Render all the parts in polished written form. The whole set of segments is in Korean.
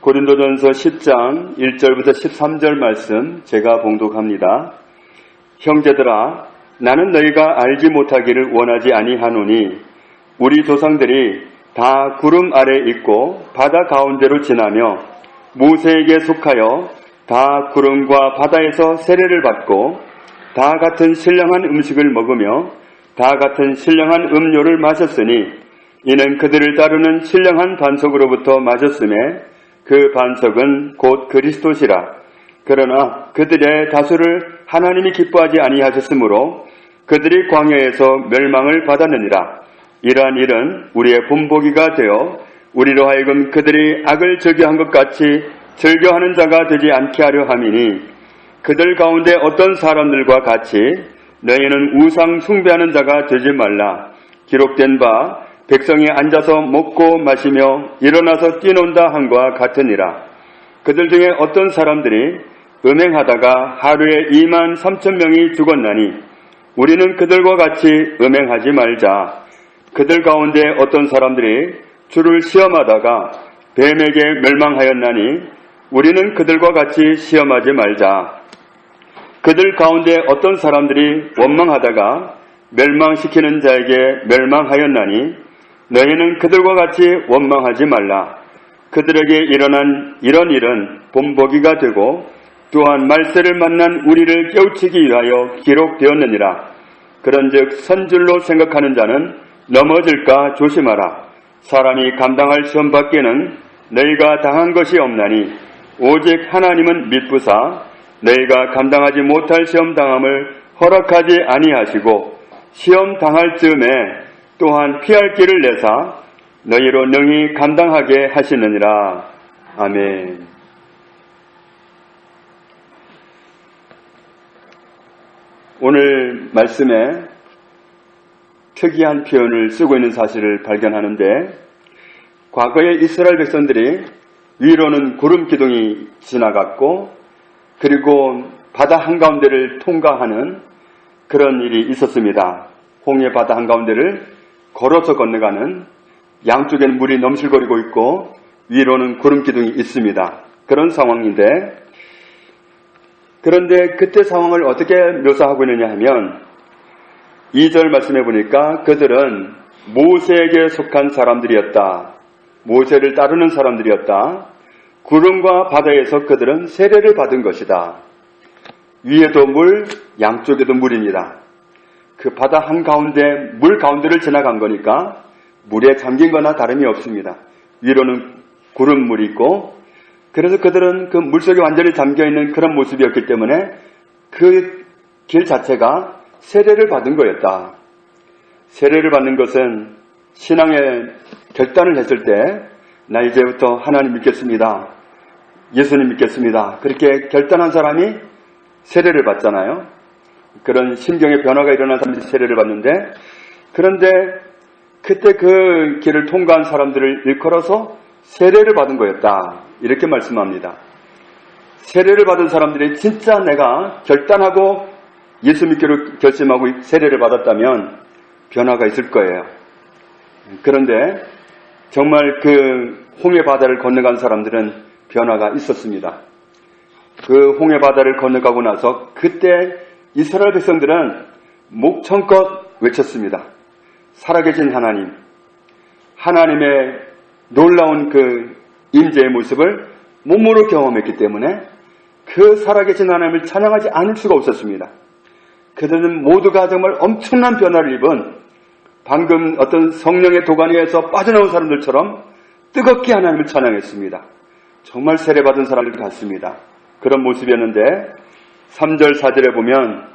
고린도전서 10장 1절부터 13절 말씀 제가 봉독합니다. 형제들아, 나는 너희가 알지 못하기를 원하지 아니하노니 우리 조상들이 다 구름 아래 있고 바다 가운데로 지나며 모세에게 속하여 다 구름과 바다에서 세례를 받고 다 같은 신령한 음식을 먹으며 다 같은 신령한 음료를 마셨으니 이는 그들을 따르는 신령한 반석으로부터 마셨음에 그 반석은 곧 그리스도시라. 그러나 그들의 다수를 하나님이 기뻐하지 아니하셨으므로 그들이 광야에서 멸망을 받았느니라. 이러한 일은 우리의 본보기가 되어 우리로 하여금 그들이 악을 즐겨한 것 같이 즐겨하는 자가 되지 않게 하려 함이니 그들 가운데 어떤 사람들과 같이 너희는 우상 숭배하는 자가 되지 말라. 기록된 바 백성이 앉아서 먹고 마시며 일어나서 뛰논다 함과 같으니라. 그들 중에 어떤 사람들이 음행하다가 하루에 2만 3천 명이 죽었나니 우리는 그들과 같이 음행하지 말자. 그들 가운데 어떤 사람들이 주를 시험하다가 뱀에게 멸망하였나니 우리는 그들과 같이 시험하지 말자. 그들 가운데 어떤 사람들이 원망하다가 멸망시키는 자에게 멸망하였나니 너희는 그들과 같이 원망하지 말라. 그들에게 일어난 이런 일은 본보기가 되고 또한 말세를 만난 우리를 깨우치기 위하여 기록되었느니라. 그런즉 선줄로 생각하는 자는 넘어질까 조심하라. 사람이 감당할 시험 밖에는 너희가 당한 것이 없나니 오직 하나님은 미쁘사 너희가 감당하지 못할 시험 당함을 허락하지 아니하시고 시험 당할 즈음에 또한 피할 길을 내사 너희로 능히 감당하게 하시느니라. 아멘. 오늘 말씀에 특이한 표현을 쓰고 있는 사실을 발견하는데 과거에 이스라엘 백성들이 위로는 구름 기둥이 지나갔고 그리고 바다 한가운데를 통과하는 그런 일이 있었습니다. 홍해 바다 한가운데를 걸어서 건너가는 양쪽에는 물이 넘실거리고 있고 위로는 구름 기둥이 있습니다. 그런 상황인데 그런데 그때 상황을 어떻게 묘사하고 있느냐 하면 2절 말씀해 보니까 그들은 모세에게 속한 사람들이었다. 모세를 따르는 사람들이었다. 구름과 바다에서 그들은 세례를 받은 것이다. 위에도 물, 양쪽에도 물입니다. 그 바다 한가운데 물 가운데를 지나간 거니까 물에 잠긴 거나 다름이 없습니다. 위로는 구름물이 있고 그래서 그들은 그 물속에 완전히 잠겨있는 그런 모습이었기 때문에 그 길 자체가 세례를 받은 거였다. 세례를 받는 것은 신앙의 결단을 했을 때 나 이제부터 하나님 믿겠습니다. 예수님 믿겠습니다. 그렇게 결단한 사람이 세례를 받잖아요. 그런 심경의 변화가 일어난 사람들이 세례를 받는데 그런데 그때 그 길을 통과한 사람들을 일컬어서 세례를 받은 거였다. 이렇게 말씀합니다. 세례를 받은 사람들이 진짜 내가 결단하고 예수 믿기로 결심하고 세례를 받았다면 변화가 있을 거예요. 그런데 정말 그 홍해 바다를 건너간 사람들은 변화가 있었습니다. 그 홍해 바다를 건너가고 나서 그때 이스라엘 백성들은 목청껏 외쳤습니다. 살아계신 하나님, 하나님의 놀라운 그 임재의 모습을 몸으로 경험했기 때문에 그 살아계신 하나님을 찬양하지 않을 수가 없었습니다. 그들은 모두가 정말 엄청난 변화를 입은 방금 어떤 성령의 도가니에서 빠져나온 사람들처럼 뜨겁게 하나님을 찬양했습니다. 정말 세례받은 사람들 같습니다. 그런 모습이었는데 3절 4절에 보면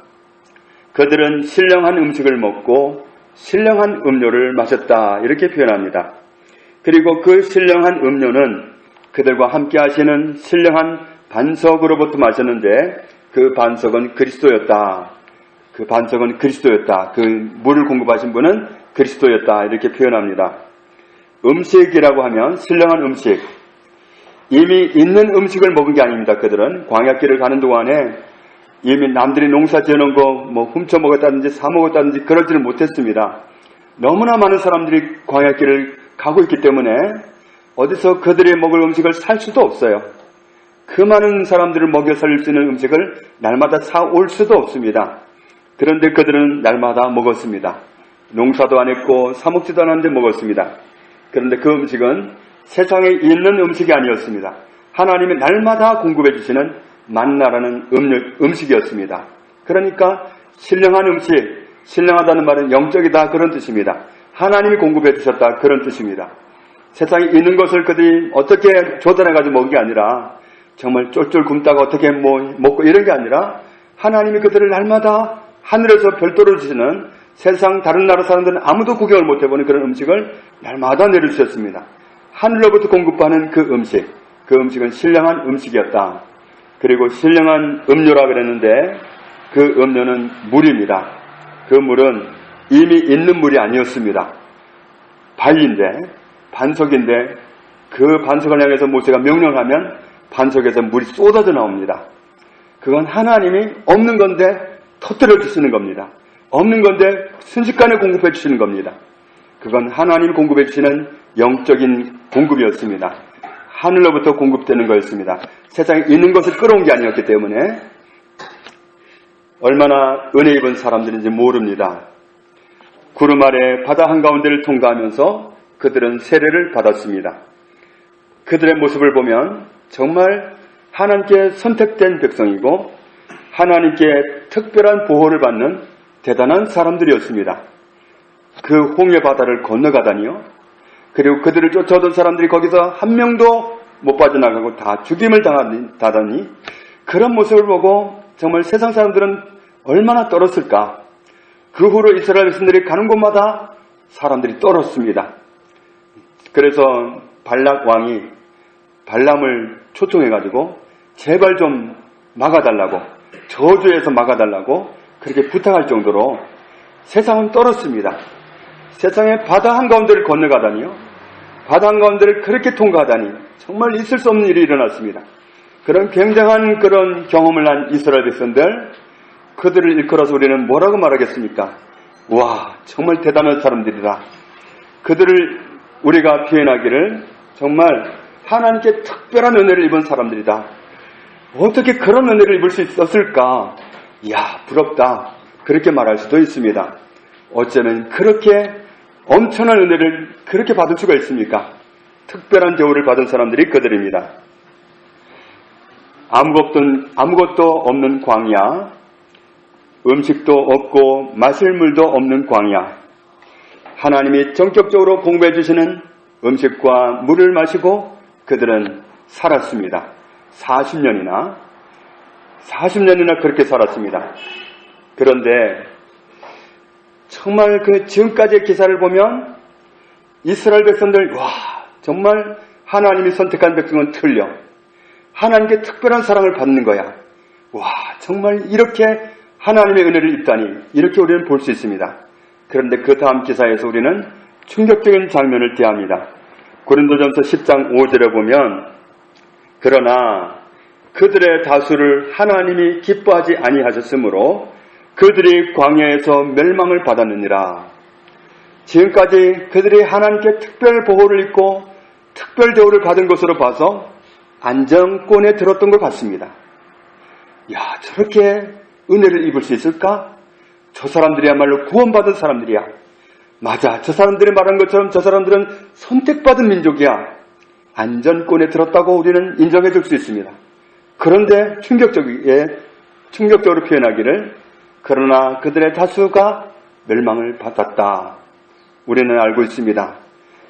그들은 신령한 음식을 먹고 신령한 음료를 마셨다 이렇게 표현합니다. 그리고 그 신령한 음료는 그들과 함께 하시는 신령한 반석으로부터 마셨는데 그 반석은 그리스도였다. 그 반석은 그리스도였다. 그 물을 공급하신 분은 그리스도였다. 이렇게 표현합니다. 음식이라고 하면 신령한 음식. 이미 있는 음식을 먹은 게 아닙니다. 그들은 광야길을 가는 동안에 이미 남들이 농사 지어놓은 거 훔쳐 먹었다든지 사 먹었다든지 그러지를 못했습니다. 너무나 많은 사람들이 광야길을 가고 있기 때문에 어디서 그들이 먹을 음식을 살 수도 없어요. 그 많은 사람들을 먹여 살릴 수 있는 음식을 날마다 사올 수도 없습니다. 그런데 그들은 날마다 먹었습니다. 농사도 안 했고 사먹지도 않았는데 먹었습니다. 그런데 그 음식은 세상에 있는 음식이 아니었습니다. 하나님이 날마다 공급해 주시는 만나라는 음식이었습니다. 그러니까 신령한 음식, 신령하다는 말은 영적이다 그런 뜻입니다. 하나님이 공급해 주셨다 그런 뜻입니다. 세상에 있는 것을 그들이 어떻게 조달해가지고 먹은 게 아니라 정말 쫄쫄 굶다가 어떻게 먹고 이런 게 아니라 하나님이 그들을 날마다 하늘에서 별도로 주시는 세상 다른 나라 사람들은 아무도 구경을 못 해보는 그런 음식을 날마다 내려주셨습니다. 하늘로부터 공급하는 그 음식은 신령한 음식이었다. 그리고 신령한 음료라 그랬는데 그 음료는 물입니다. 그 물은 이미 있는 물이 아니었습니다. 반석인데 그 반석을 향해서 모세가 명령하면 반석에서 물이 쏟아져 나옵니다. 그건 하나님이 없는 건데 터뜨려 주시는 겁니다. 없는 건데 순식간에 공급해 주시는 겁니다. 그건 하나님이 공급해 주시는 영적인 공급이었습니다. 하늘로부터 공급되는 거였습니다. 세상에 있는 것을 끌어온 게 아니었기 때문에 얼마나 은혜 입은 사람들인지 모릅니다. 구름 아래 바다 한가운데를 통과하면서 그들은 세례를 받았습니다. 그들의 모습을 보면 정말 하나님께 선택된 백성이고 하나님께 특별한 보호를 받는 대단한 사람들이었습니다. 그 홍해 바다를 건너가다니요. 그리고 그들을 쫓아오던 사람들이 거기서 한 명도 못 빠져나가고 다 죽임을 당하다니 그런 모습을 보고 정말 세상 사람들은 얼마나 떨었을까. 그 후로 이스라엘 백성들이 가는 곳마다 사람들이 떨었습니다. 그래서 발락 왕이 발람을 초청해가지고 제발 좀 막아달라고, 저주해서 막아달라고 그렇게 부탁할 정도로 세상은 떨었습니다. 세상에 바다 한가운데를 건너가다니요. 바다 한가운데를 그렇게 통과하다니 정말 있을 수 없는 일이 일어났습니다. 그런 굉장한 그런 경험을 한 이스라엘 백성들, 그들을 일컬어서 우리는 뭐라고 말하겠습니까? 와, 정말 대단한 사람들이다. 그들을 우리가 표현하기를 정말 하나님께 특별한 은혜를 입은 사람들이다. 어떻게 그런 은혜를 입을 수 있었을까? 이야, 부럽다. 그렇게 말할 수도 있습니다. 어쩌면 그렇게 엄청난 은혜를 그렇게 받을 수가 있습니까? 특별한 대우를 받은 사람들이 그들입니다. 아무것도 없는 광야, 음식도 없고 마실 물도 없는 광야, 하나님이 전격적으로 공급해 주시는 음식과 물을 마시고 그들은 살았습니다. 40년이나 그렇게 살았습니다. 그런데 정말 그 지금까지의 기사를 보면 이스라엘 백성들, 와, 정말 하나님이 선택한 백성은 틀려. 하나님께 특별한 사랑을 받는 거야. 와, 정말 이렇게 하나님의 은혜를 입다니, 이렇게 우리는 볼 수 있습니다. 그런데 그 다음 기사에서 우리는 충격적인 장면을 대합니다. 고린도전서 10장 5절에 보면, 그러나 그들의 다수를 하나님이 기뻐하지 아니하셨으므로 그들이 광야에서 멸망을 받았느니라. 지금까지 그들이 하나님께 특별 보호를 입고 특별 대우를 받은 것으로 봐서 안정권에 들었던 것 같습니다. 야, 저렇게 은혜를 입을 수 있을까? 저 사람들이야말로 구원받은 사람들이야. 맞아, 저 사람들이 말한 것처럼 저 사람들은 선택받은 민족이야. 안전권에 들었다고 우리는 인정해 줄 수 있습니다. 그런데 충격적으로 표현하기를, 그러나 그들의 다수가 멸망을 받았다. 우리는 알고 있습니다.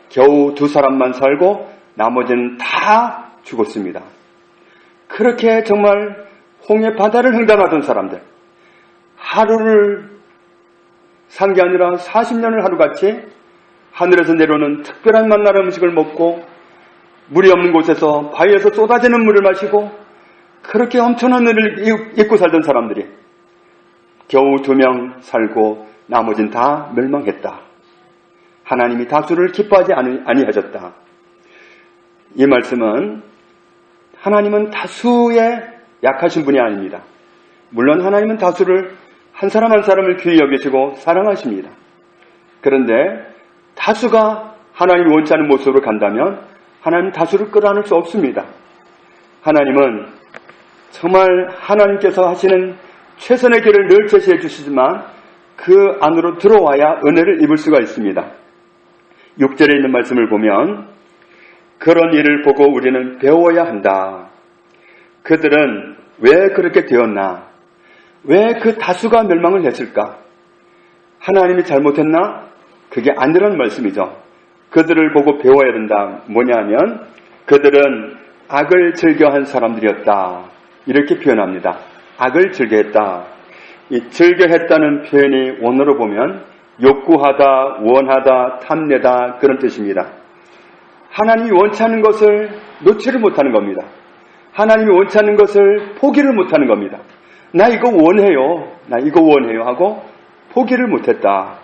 겨우 2사람만 살고 나머지는 다 죽었습니다. 그렇게 정말 홍해 바다를 횡단하던 사람들, 하루를 산 게 아니라 40년을 하루같이 하늘에서 내려오는 특별한 만나는 음식을 먹고 물이 없는 곳에서 바위에서 쏟아지는 물을 마시고 그렇게 엄청난 은혜를 입고 살던 사람들이 겨우 2명 살고 나머지는 다 멸망했다. 하나님이 다수를 기뻐하지 아니하셨다. 이 말씀은 하나님은 다수에 약하신 분이 아닙니다. 물론 하나님은 다수를 한 사람 한 사람을 귀히 여기시고 사랑하십니다. 그런데 다수가 하나님이 원치 않은 모습으로 간다면 하나님 다수를 끌어안을 수 없습니다. 하나님은 정말 하나님께서 하시는 최선의 길을 늘 제시해 주시지만 그 안으로 들어와야 은혜를 입을 수가 있습니다. 6절에 있는 말씀을 보면 그런 일을 보고 우리는 배워야 한다. 그들은 왜 그렇게 되었나? 왜 그 다수가 멸망을 했을까? 하나님이 잘못했나? 그게 아니라는 말씀이죠. 그들을 보고 배워야 된다. 뭐냐면 그들은 악을 즐겨한 사람들이었다. 이렇게 표현합니다. 악을 즐겨했다. 이 즐겨했다는 표현이 원어로 보면 욕구하다, 원하다, 탐내다 그런 뜻입니다. 하나님이 원치 않는 것을 놓지를 못하는 겁니다. 하나님이 원치 않는 것을 포기를 못하는 겁니다. 나 이거 원해요 하고 포기를 못했다.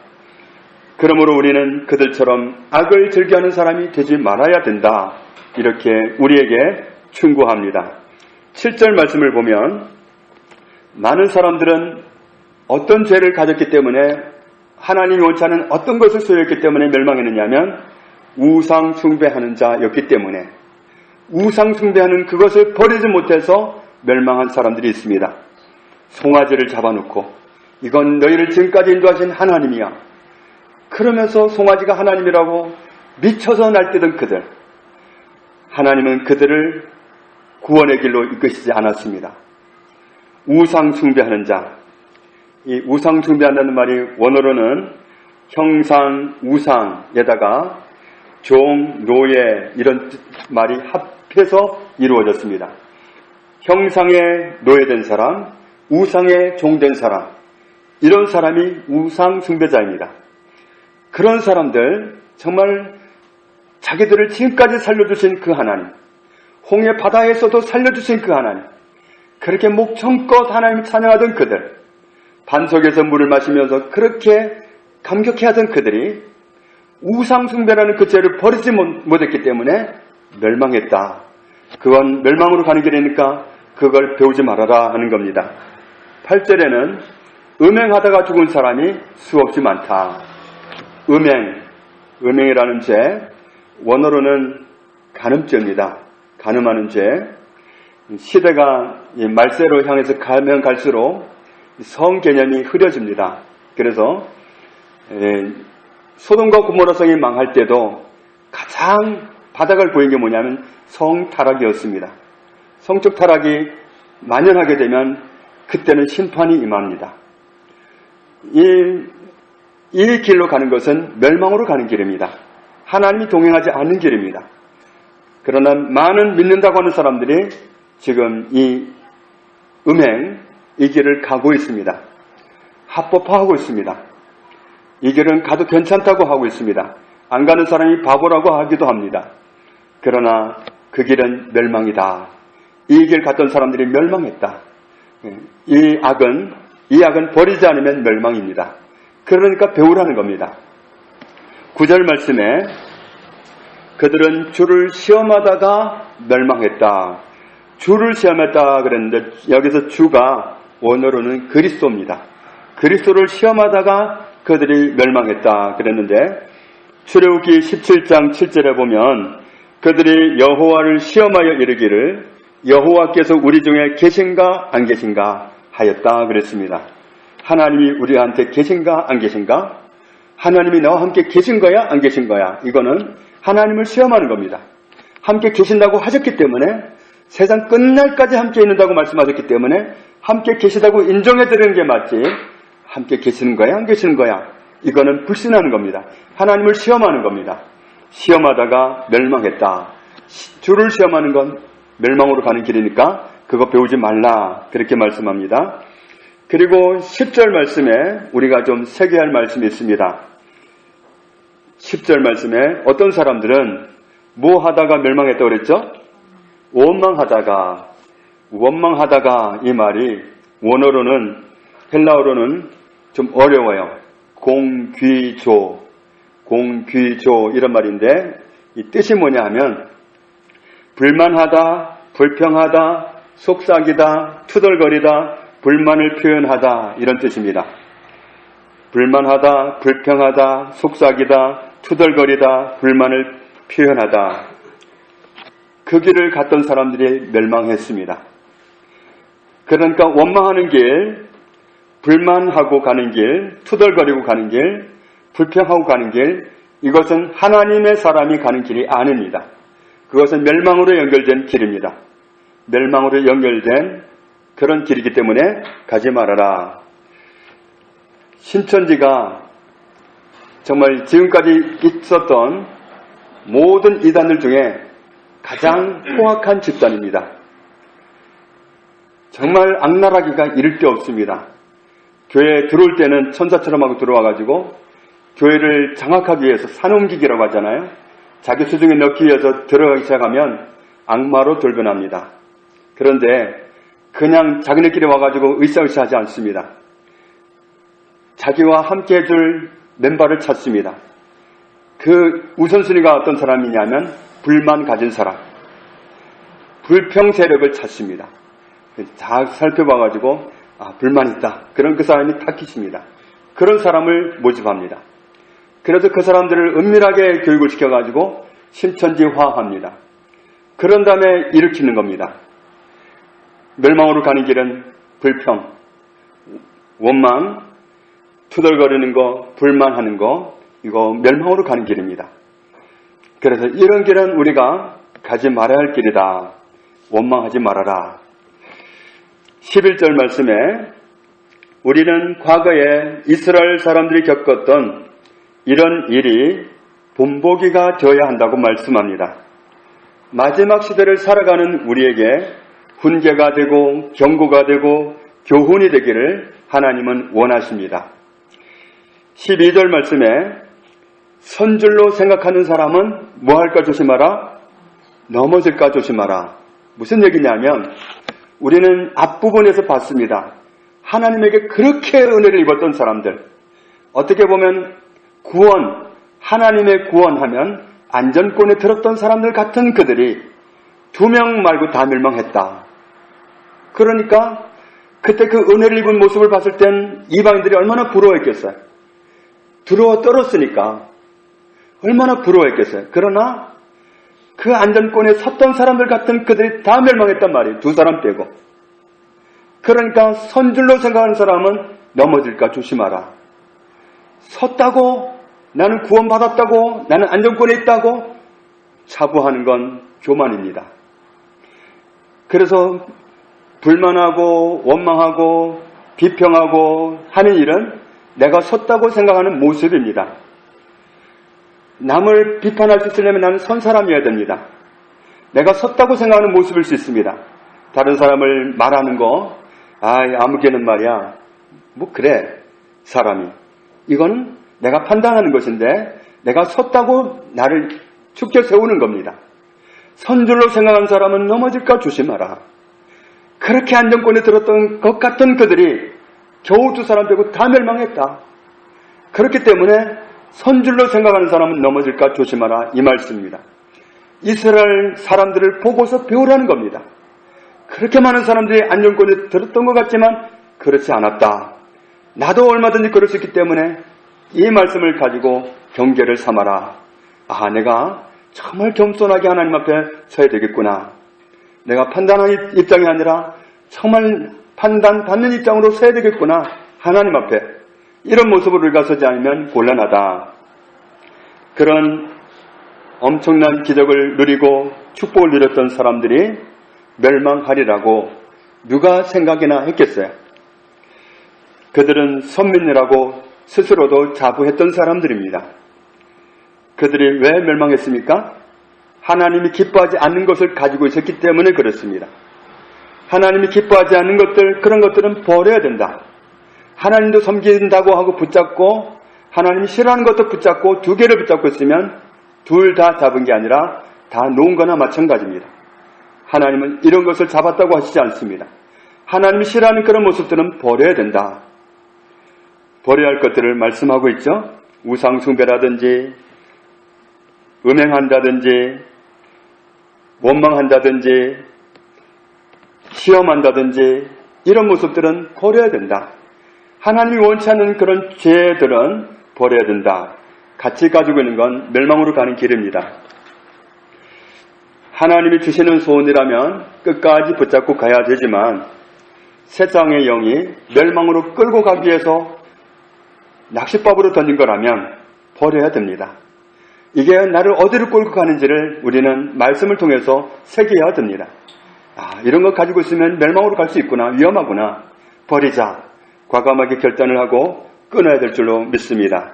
그러므로 우리는 그들처럼 악을 즐겨하는 사람이 되지 말아야 된다. 이렇게 우리에게 충고합니다. 7절 말씀을 보면 많은 사람들은 어떤 죄를 가졌기 때문에 하나님이 원치 않은 어떤 것을 소유했기 때문에 멸망했느냐면 우상 숭배하는 자였기 때문에 우상 숭배하는 그것을 버리지 못해서 멸망한 사람들이 있습니다. 송아지를 잡아놓고 이건 너희를 지금까지 인도하신 하나님이야. 그러면서 송아지가 하나님이라고 미쳐서 날뛰던 그들, 하나님은 그들을 구원의 길로 이끄시지 않았습니다. 우상 숭배하는 자, 이 우상 숭배한다는 말이 원어로는 형상, 우상에다가 종, 노예 이런 말이 합해서 이루어졌습니다. 형상에 노예된 사람, 우상에 종된 사람, 이런 사람이 우상 숭배자입니다. 그런 사람들, 정말 자기들을 지금까지 살려주신 그 하나님, 홍해 바다에서도 살려주신 그 하나님, 그렇게 목청껏 하나님을 찬양하던 그들, 반석에서 물을 마시면서 그렇게 감격해하던 그들이 우상 숭배라는 그 죄를 버리지 못했기 때문에 멸망했다. 그건 멸망으로 가는 길이니까 그걸 배우지 말아라 하는 겁니다. 8절에는 음행하다가 죽은 사람이 수없이 많다. 음행이라는 죄, 원어로는 간음죄입니다. 간음하는 죄. 시대가 말세로 향해서 가면 갈수록 성 개념이 흐려집니다. 그래서 소돔과 고모라 성이 망할 때도 가장 바닥을 보인 게 뭐냐면 성 타락이었습니다. 성적 타락이 만연하게 되면 그때는 심판이 임합니다. 이 길로 가는 것은 멸망으로 가는 길입니다. 하나님이 동행하지 않는 길입니다. 그러나 많은 믿는다고 하는 사람들이 지금 이 길을 가고 있습니다. 합법화하고 있습니다. 이 길은 가도 괜찮다고 하고 있습니다. 안 가는 사람이 바보라고 하기도 합니다. 그러나 그 길은 멸망이다. 이 길 갔던 사람들이 멸망했다. 이 악은 버리지 않으면 멸망입니다. 그러니까 배우라는 겁니다. 9절 말씀에 그들은 주를 시험하다가 멸망했다. 주를 시험했다 그랬는데 여기서 주가 원어로는 그리스도입니다. 그리스도를 시험하다가 그들이 멸망했다 그랬는데 출애굽기 17장 7절에 보면 그들이 여호와를 시험하여 이르기를 여호와께서 우리 중에 계신가 안 계신가 하였다 그랬습니다. 하나님이 우리한테 계신가 안 계신가? 하나님이 나와 함께 계신 거야 안 계신 거야? 이거는 하나님을 시험하는 겁니다. 함께 계신다고 하셨기 때문에 세상 끝날까지 함께 있는다고 말씀하셨기 때문에 함께 계시다고 인정해드리는 게 맞지 함께 계시는 거야 안 계시는 거야? 이거는 불신하는 겁니다. 하나님을 시험하는 겁니다. 시험하다가 멸망했다. 주를 시험하는 건 멸망으로 가는 길이니까 그거 배우지 말라 그렇게 말씀합니다. 그리고 10절 말씀에 우리가 좀 새겨야 할 말씀이 있습니다. 10절 말씀에 어떤 사람들은 뭐 하다가 멸망했다고 그랬죠? 원망하다가 이 말이 원어로는 헬라어로는 좀 어려워요. 공귀조 이런 말인데 이 뜻이 뭐냐 하면 불만하다, 불평하다, 속삭이다, 투덜거리다, 불만을 표현하다 이런 뜻입니다. 불만하다, 불평하다, 속삭이다, 투덜거리다, 불만을 표현하다. 그 길을 갔던 사람들이 멸망했습니다. 그러니까 원망하는 길, 불만하고 가는 길, 투덜거리고 가는 길, 불평하고 가는 길, 이것은 하나님의 사람이 가는 길이 아닙니다. 그것은 멸망으로 연결된 길입니다. 멸망으로 연결된 그런 길이기 때문에 가지 말아라. 신천지가 정말 지금까지 있었던 모든 이단들 중에 가장 포악한 집단입니다. 정말 악랄하기가 이를 데 없습니다. 교회에 들어올 때는 천사처럼 하고 들어와가지고 교회를 장악하기 위해서 산옮기기라고 하잖아요. 자기 수중에 넣기 위해서 들어가기 시작하면 악마로 돌변합니다. 그런데 그냥 자기네끼리 와가지고 으쌰으쌰 하지 않습니다. 자기와 함께 해줄 멤버를 찾습니다. 그 우선순위가 어떤 사람이냐면 불만 가진 사람, 불평 세력을 찾습니다. 다 살펴봐가지고 불만 있다. 그런 그 사람이 탁히십니다. 그런 사람을 모집합니다. 그래서 그 사람들을 은밀하게 교육을 시켜가지고 신천지화합니다. 그런 다음에 일으키는 겁니다. 멸망으로 가는 길은 불평, 원망, 투덜거리는 거, 불만하는 거, 이거 멸망으로 가는 길입니다. 그래서 이런 길은 우리가 가지 말아야 할 길이다. 원망하지 말아라. 11절 말씀에 우리는 과거에 이스라엘 사람들이 겪었던 이런 일이 본보기가 되어야 한다고 말씀합니다. 마지막 시대를 살아가는 우리에게 훈계가 되고 경고가 되고 교훈이 되기를 하나님은 원하십니다. 12절 말씀에 선줄로 생각하는 사람은 뭐 할까 조심하라? 넘어질까 조심하라. 무슨 얘기냐면 우리는 앞부분에서 봤습니다. 하나님에게 그렇게 은혜를 입었던 사람들, 어떻게 보면 구원, 하나님의 구원하면 안전권에 들었던 사람들 같은 그들이 2명 말고 다 멸망했다. 그러니까 그때 그 은혜를 입은 모습을 봤을 땐 이방인들이 얼마나 부러워했겠어요. 들어와 떨었으니까 얼마나 부러워했겠어요. 그러나 그 안전권에 섰던 사람들 같은 그들이 다 멸망했단 말이에요. 2사람 빼고. 그러니까 선줄로 생각하는 사람은 넘어질까 조심하라. 섰다고, 나는 구원받았다고, 나는 안전권에 있다고 자부하는 건 교만입니다. 그래서 불만하고 원망하고 비평하고 하는 일은 내가 섰다고 생각하는 모습입니다. 남을 비판할 수 있으려면 나는 선 사람이어야 됩니다. 내가 섰다고 생각하는 모습일 수 있습니다. 다른 사람을 말하는 거, 아무개는 말이야. 뭐 그래, 사람이. 이거는 내가 판단하는 것인데 내가 섰다고 나를 축켜 세우는 겁니다. 선줄로 생각하는 사람은 넘어질까 조심하라. 그렇게 안정권에 들었던 것 같은 그들이 겨우 2사람 빼고 다 멸망했다. 그렇기 때문에 선줄로 생각하는 사람은 넘어질까 조심하라, 이 말씀입니다. 이스라엘 사람들을 보고서 배우라는 겁니다. 그렇게 많은 사람들이 안정권에 들었던 것 같지만 그렇지 않았다. 나도 얼마든지 그럴 수 있기 때문에 이 말씀을 가지고 경계를 삼아라. 내가 정말 겸손하게 하나님 앞에 서야 되겠구나. 내가 판단하는 입장이 아니라 정말 판단받는 입장으로 서야 되겠구나. 하나님 앞에. 이런 모습으로 우리가 서지 않으면 곤란하다. 그런 엄청난 기적을 누리고 축복을 누렸던 사람들이 멸망하리라고 누가 생각이나 했겠어요? 그들은 선민이라고 스스로도 자부했던 사람들입니다. 그들이 왜 멸망했습니까? 하나님이 기뻐하지 않는 것을 가지고 있었기 때문에 그렇습니다. 하나님이 기뻐하지 않는 것들, 그런 것들은 버려야 된다. 하나님도 섬긴다고 하고 붙잡고 하나님이 싫어하는 것도 붙잡고 2개를 붙잡고 있으면 둘 다 잡은 게 아니라 다 놓은 거나 마찬가지입니다. 하나님은 이런 것을 잡았다고 하시지 않습니다. 하나님이 싫어하는 그런 모습들은 버려야 된다. 버려야 할 것들을 말씀하고 있죠. 우상숭배라든지 음행한다든지 원망한다든지 시험한다든지 이런 모습들은 버려야 된다. 하나님이 원치 않는 그런 죄들은 버려야 된다. 같이 가지고 있는 건 멸망으로 가는 길입니다. 하나님이 주시는 소원이라면 끝까지 붙잡고 가야 되지만 세상의 영이 멸망으로 끌고 가기 위해서 낚싯밥으로 던진 거라면 버려야 됩니다. 이게 나를 어디로 끌고 가는지를 우리는 말씀을 통해서 새겨야 됩니다. 이런 거 가지고 있으면 멸망으로 갈 수 있구나, 위험하구나, 버리자, 과감하게 결단을 하고 끊어야 될 줄로 믿습니다.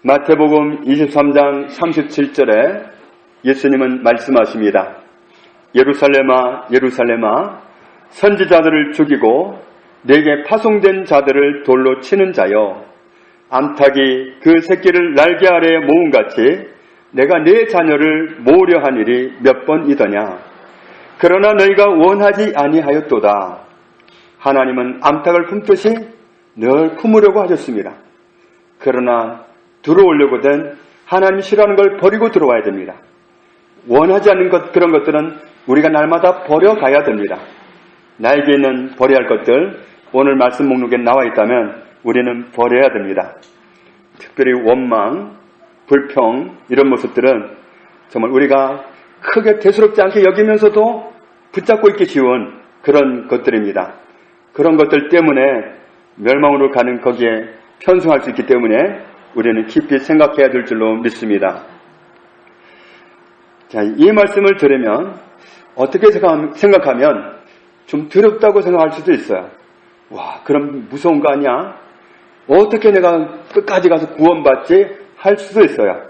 마태복음 23장 37절에 예수님은 말씀하십니다. 예루살렘아, 예루살렘아, 선지자들을 죽이고 내게 파송된 자들을 돌로 치는 자여, 암탉이 그 새끼를 날개 아래에 모음같이 내가 네 자녀를 모으려 한 일이 몇 번이더냐. 그러나 너희가 원하지 아니하였도다. 하나님은 암탉을 품듯이 늘 품으려고 하셨습니다. 그러나 들어오려거든 하나님이 싫어하는 걸 버리고 들어와야 됩니다. 원하지 않는 그런 것들은 우리가 날마다 버려가야 됩니다. 나에게 있는 버려야 할 것들, 오늘 말씀 목록에 나와 있다면 우리는 버려야 됩니다. 특별히 원망, 불평, 이런 모습들은 정말 우리가 크게 대수롭지 않게 여기면서도 붙잡고 있기 쉬운 그런 것들입니다. 그런 것들 때문에 멸망으로 가는 거기에 편승할 수 있기 때문에 우리는 깊이 생각해야 될 줄로 믿습니다. 자, 이 말씀을 들으면 어떻게 생각하면 좀 두렵다고 생각할 수도 있어요. 와, 그럼 무서운 거 아니야? 어떻게 내가 끝까지 가서 구원받지? 할 수도 있어요.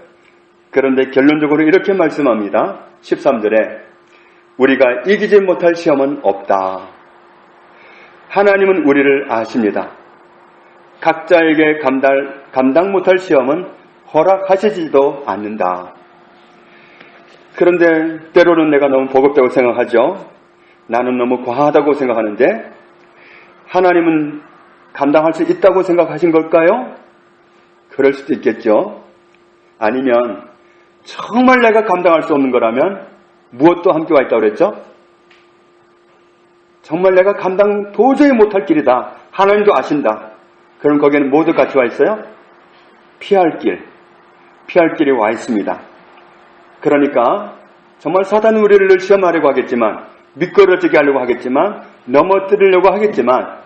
그런데 결론적으로 이렇게 말씀합니다. 13절에 우리가 이기지 못할 시험은 없다. 하나님은 우리를 아십니다. 각자에게 감당 못할 시험은 허락하시지도 않는다. 그런데 때로는 내가 너무 버겁다고 생각하죠. 나는 너무 과하다고 생각하는데 하나님은 감당할 수 있다고 생각하신 걸까요? 그럴 수도 있겠죠. 아니면 정말 내가 감당할 수 없는 거라면 무엇도 함께 와 있다고 그랬죠? 정말 내가 감당 도저히 못할 길이다. 하나님도 아신다. 그럼 거기에는 모두 같이 와 있어요? 피할 길이 와 있습니다. 그러니까 정말 사단은 우리를 시험하려고 하겠지만, 미끄러지게 하려고 하겠지만, 넘어뜨리려고 하겠지만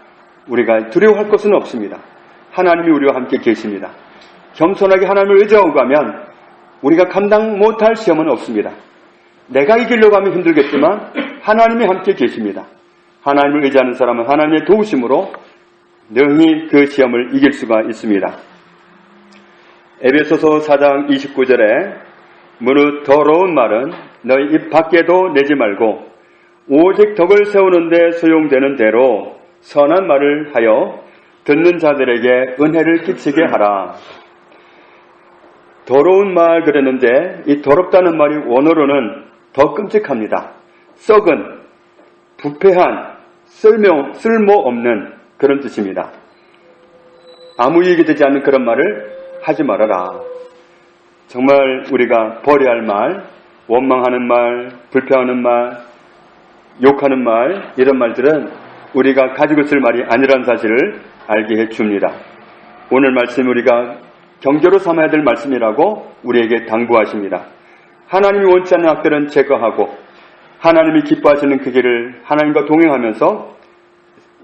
우리가 두려워할 것은 없습니다. 하나님이 우리와 함께 계십니다. 겸손하게 하나님을 의지하고 가면 우리가 감당 못할 시험은 없습니다. 내가 이기려고 하면 힘들겠지만 하나님이 함께 계십니다. 하나님을 의지하는 사람은 하나님의 도우심으로 능히 그 시험을 이길 수가 있습니다. 에베소서 4장 29절에 무릇 더러운 말은 너희 입 밖에도 내지 말고 오직 덕을 세우는데 소용되는 대로 선한 말을 하여 듣는 자들에게 은혜를 끼치게 하라. 더러운 말 그랬는데 이 더럽다는 말이 원어로는 더 끔찍합니다. 썩은, 부패한, 쓸모없는 그런 뜻입니다. 아무 이익이 되지 않는 그런 말을 하지 말아라. 정말 우리가 버려야 할 말, 원망하는 말, 불평하는 말, 욕하는 말, 이런 말들은 우리가 가지고 있을 말이 아니라는 사실을 알게 해줍니다. 오늘 말씀 우리가 경계로 삼아야 될 말씀이라고 우리에게 당부하십니다. 하나님이 원치 않는 악들은 제거하고 하나님이 기뻐하시는 그 길을 하나님과 동행하면서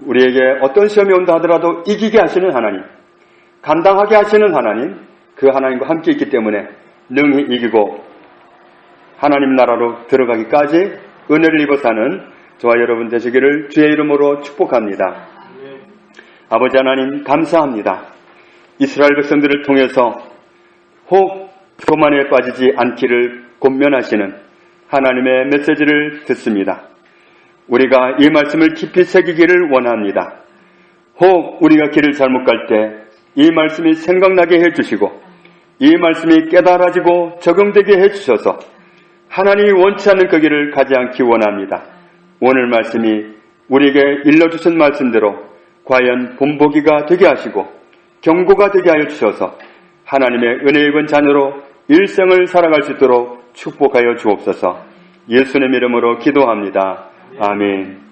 우리에게 어떤 시험이 온다 하더라도 이기게 하시는 하나님, 감당하게 하시는 하나님, 그 하나님과 함께 있기 때문에 능히 이기고 하나님 나라로 들어가기까지 은혜를 입어 사는 저와 여러분 되시기를 주의 이름으로 축복합니다. 아버지 하나님 감사합니다. 이스라엘 백성들을 통해서 혹 교만에 빠지지 않기를 권면하시는 하나님의 메시지를 듣습니다. 우리가 이 말씀을 깊이 새기기를 원합니다. 혹 우리가 길을 잘못 갈 때 이 말씀이 생각나게 해주시고 이 말씀이 깨달아지고 적용되게 해주셔서 하나님이 원치 않는 그 길을 가지 않기 원합니다. 오늘 말씀이 우리에게 일러주신 말씀대로 과연 본보기가 되게 하시고 경고가 되게 하여 주셔서 하나님의 은혜 입은 자녀로 일생을 살아갈 수 있도록 축복하여 주옵소서. 예수님의 이름으로 기도합니다. 아멘.